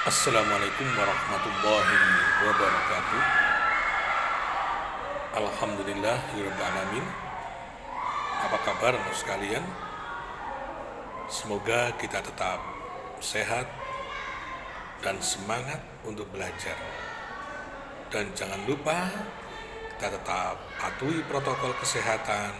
Assalamualaikum warahmatullahi wabarakatuh. Alhamdulillahirrahmanirrahim. Apa kabar sekalian? Semoga kita tetap sehat dan semangat untuk belajar. Dan jangan lupa kita tetap patuhi protokol kesehatan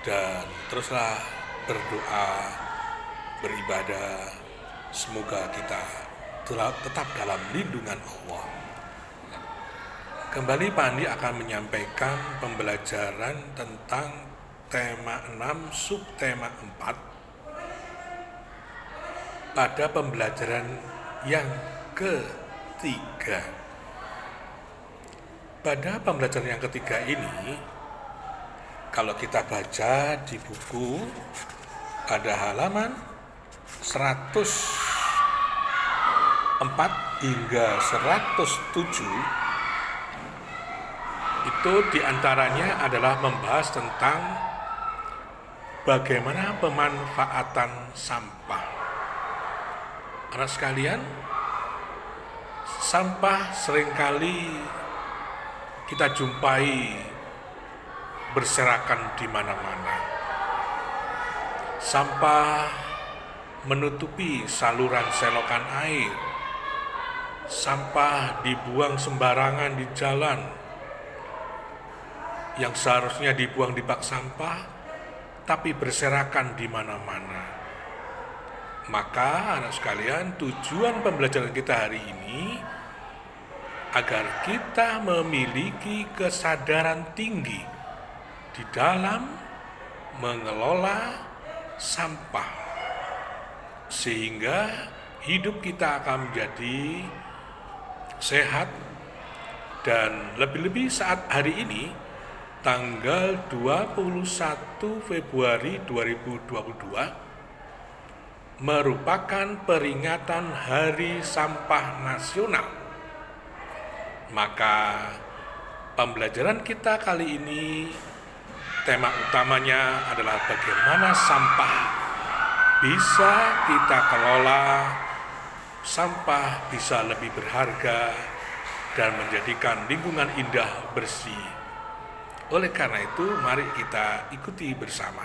dan teruslah berdoa, beribadah. Semoga kita tetap dalam lindungan Allah. Kembali Pak Andi akan menyampaikan pembelajaran tentang tema 6 subtema 4 pada pembelajaran yang ketiga. Pada pembelajaran yang ketiga ini, kalau kita baca di buku pada halaman 104 hingga 107, itu diantaranya adalah membahas tentang bagaimana pemanfaatan sampah. Anak sekalian, sampah seringkali kita jumpai berserakan di mana-mana. Sampah menutupi saluran selokan air. Sampah dibuang sembarangan di jalan yang seharusnya dibuang di bak sampah, tapi berserakan di mana-mana. Maka anak sekalian, tujuan pembelajaran kita hari ini agar kita memiliki kesadaran tinggi di dalam mengelola sampah, sehingga hidup kita akan menjadi sehat. Dan lebih-lebih saat hari ini tanggal 21 Februari 2022 merupakan peringatan Hari Sampah Nasional. Maka pembelajaran kita kali ini tema utamanya adalah bagaimana sampah bisa kita kelola, sampah bisa lebih berharga dan menjadikan lingkungan indah bersih. Oleh karena itu, mari kita ikuti bersama.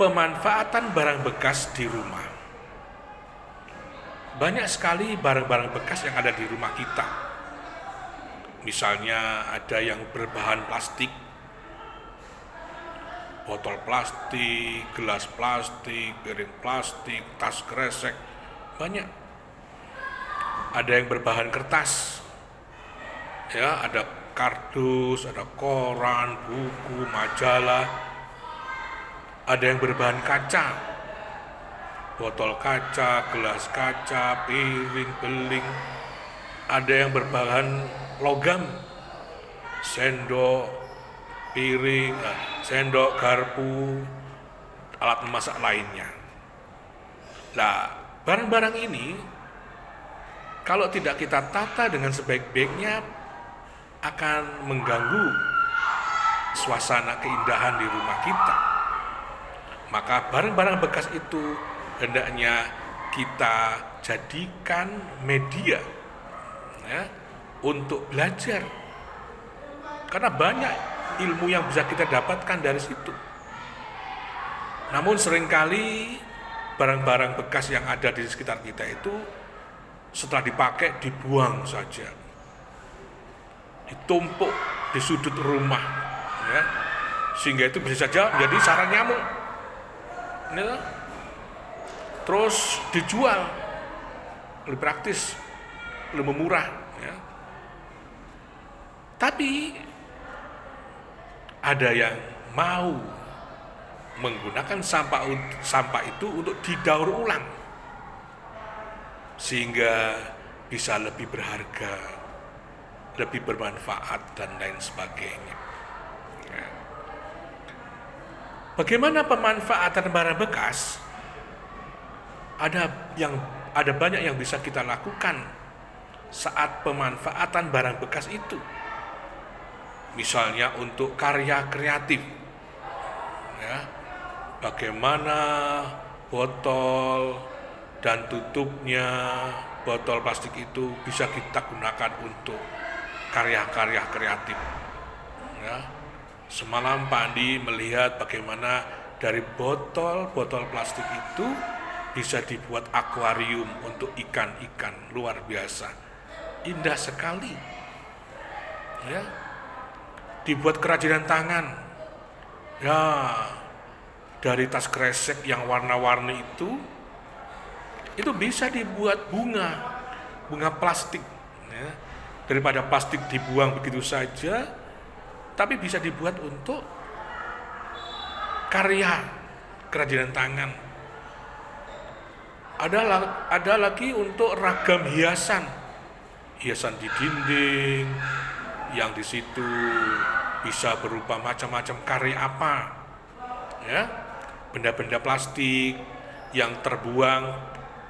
Pemanfaatan barang bekas di rumah. Banyak sekali barang-barang bekas yang ada di rumah kita. Misalnya ada yang berbahan plastik, botol plastik, gelas plastik, piring plastik, tas kresek, banyak. Ada yang berbahan kertas, ya, ada kardus, ada koran, buku, majalah. Ada yang berbahan kaca, botol kaca, gelas kaca, piring, beling. Ada yang berbahan logam, sendok, piring, sendok, garpu, alat memasak lainnya. Nah, barang-barang ini kalau tidak kita tata dengan sebaik-baiknya akan mengganggu suasana keindahan di rumah kita. Maka barang-barang bekas itu hendaknya kita jadikan media, ya, untuk belajar. Karena banyak ilmu yang bisa kita dapatkan dari situ. Namun seringkali barang-barang bekas yang ada di sekitar kita itu setelah dipakai dibuang saja, ditumpuk di sudut rumah, ya, sehingga itu bisa saja menjadi sarang nyamuk, ya. Terus dijual lebih praktis, lebih murah, ya. Tapi ada yang mau menggunakan sampah itu untuk didaur ulang sehingga bisa lebih berharga, lebih bermanfaat dan lain sebagainya. Bagaimana pemanfaatan barang bekas? Ada banyak yang bisa kita lakukan saat pemanfaatan barang bekas itu. Misalnya untuk karya kreatif, ya, bagaimana botol dan tutupnya botol plastik itu bisa kita gunakan untuk karya-karya kreatif. Ya. Semalam Pak Andi melihat bagaimana dari botol-botol plastik itu bisa dibuat akuarium untuk ikan-ikan, luar biasa, indah sekali. Ya, dibuat kerajinan tangan. Ya, dari tas kresek yang warna-warni itu bisa dibuat bunga plastik. Ya. Daripada plastik dibuang begitu saja, tapi bisa dibuat untuk karya kerajinan tangan. Ada lagi untuk ragam hiasan di dinding, yang di situ bisa berupa macam-macam karya apa, ya, benda-benda plastik yang terbuang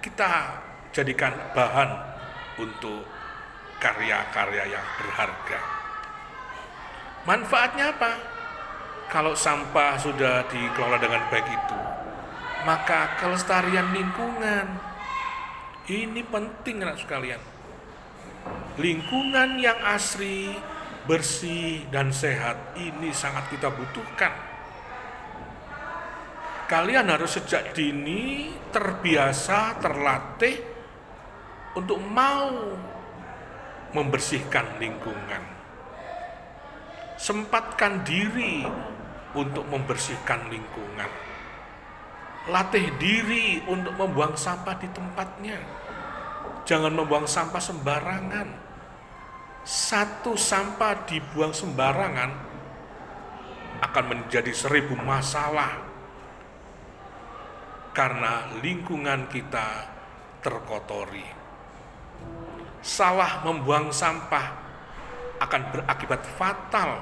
kita jadikan bahan untuk karya-karya yang berharga. Manfaatnya apa? Kalau sampah sudah dikelola dengan baik itu, maka kelestarian lingkungan ini penting, anak sekalian. Lingkungan yang asri, bersih, dan sehat ini sangat kita butuhkan. Kalian harus sejak dini terbiasa, terlatih untuk mau membersihkan lingkungan. Sempatkan diri untuk membersihkan lingkungan. Latih diri untuk membuang sampah di tempatnya. Jangan membuang sampah sembarangan. Satu sampah dibuang sembarangan akan menjadi 1000 masalah karena lingkungan kita terkotori. Salah membuang sampah akan berakibat fatal,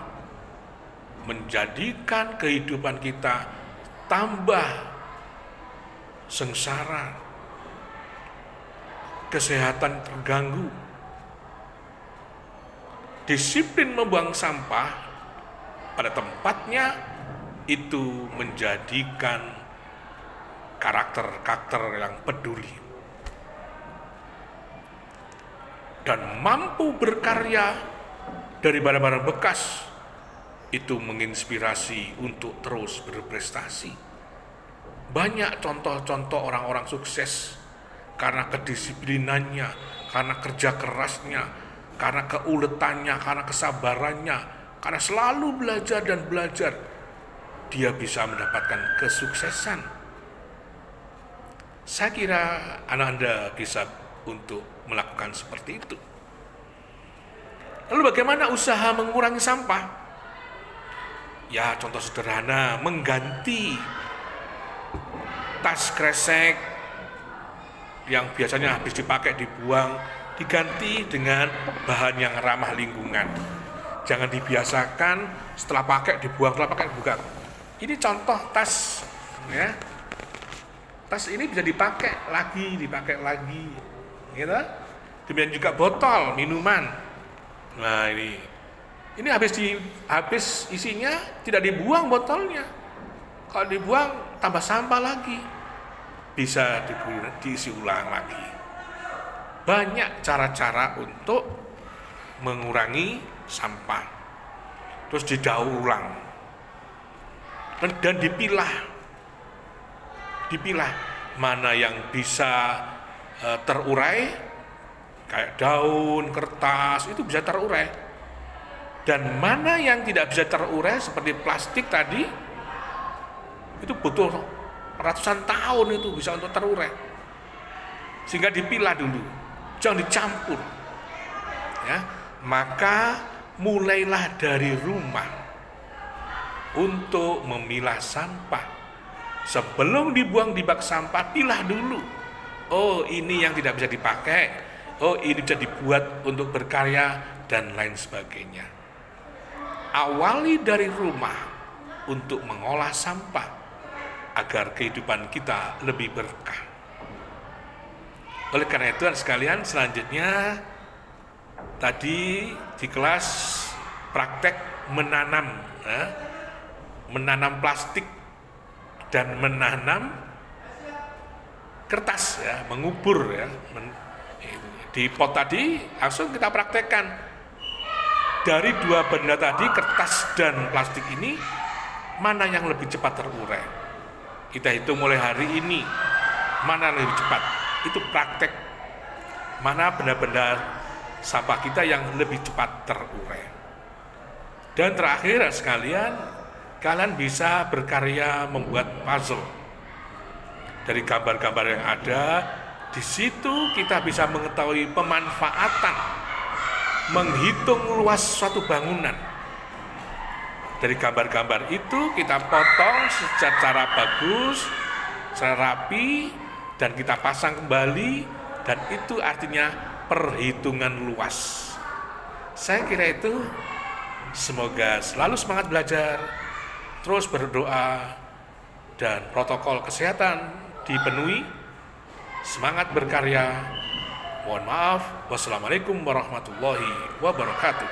menjadikan kehidupan kita tambah sengsara, kesehatan terganggu. Disiplin membuang sampah pada tempatnya itu menjadikan karakter yang peduli dan mampu berkarya dari barang-barang bekas. Itu menginspirasi untuk terus berprestasi. Banyak contoh-contoh orang-orang sukses karena kedisiplinannya, karena kerja kerasnya, karena keuletannya, karena kesabarannya, karena selalu belajar dan belajar, dia bisa mendapatkan kesuksesan. Saya kira Anda bisa untuk melakukan seperti itu. Lalu bagaimana usaha mengurangi sampah? Ya, contoh sederhana, mengganti tas kresek yang biasanya habis dipakai dibuang, diganti dengan bahan yang ramah lingkungan. Jangan dibiasakan setelah pakai dibuang, setelah pakai dibuang. Ini contoh tas, ya. Tas ini bisa dipakai lagi, gitu. Demikian juga botol minuman. Nah, ini habis isinya tidak dibuang botolnya. Kalau dibuang tambah sampah lagi. Bisa diisi ulang lagi. Banyak cara-cara untuk mengurangi sampah. Terus didaur ulang. Dan dipilah mana yang bisa terurai, kayak daun, kertas, itu bisa terurai. Dan mana yang tidak bisa terurai seperti plastik tadi, itu butuh ratusan tahun itu bisa untuk terurai. Sehingga dipilah dulu, jangan dicampur. Ya, maka mulailah dari rumah untuk memilah sampah. Sebelum dibuang di bak sampah, pilah dulu. Oh, ini yang tidak bisa dipakai. Oh, ini bisa dibuat untuk berkarya dan lain sebagainya. Awali dari rumah untuk mengolah sampah agar kehidupan kita lebih berkah. Oleh karena itu, sekalian, selanjutnya tadi di kelas praktek menanam plastik dan menanam kertas ya, mengubur ya. Di pot tadi langsung kita praktekkan. Dari dua benda tadi, kertas dan plastik ini, mana yang lebih cepat terurai? Kita hitung mulai hari ini, mana yang lebih cepat? Itu praktek. Mana benda-benda sampah kita yang lebih cepat terurai. Dan terakhir sekalian, kalian bisa berkarya membuat puzzle. Dari gambar-gambar yang ada, di situ kita bisa mengetahui pemanfaatan, menghitung luas suatu bangunan. Dari gambar-gambar itu kita potong secara bagus, secara rapi, dan kita pasang kembali, dan itu artinya perhitungan luas. Saya kira itu, semoga selalu semangat belajar, terus berdoa, dan protokol kesehatan dipenuhi, semangat berkarya. Mohon maaf, wassalamualaikum warahmatullahi wabarakatuh.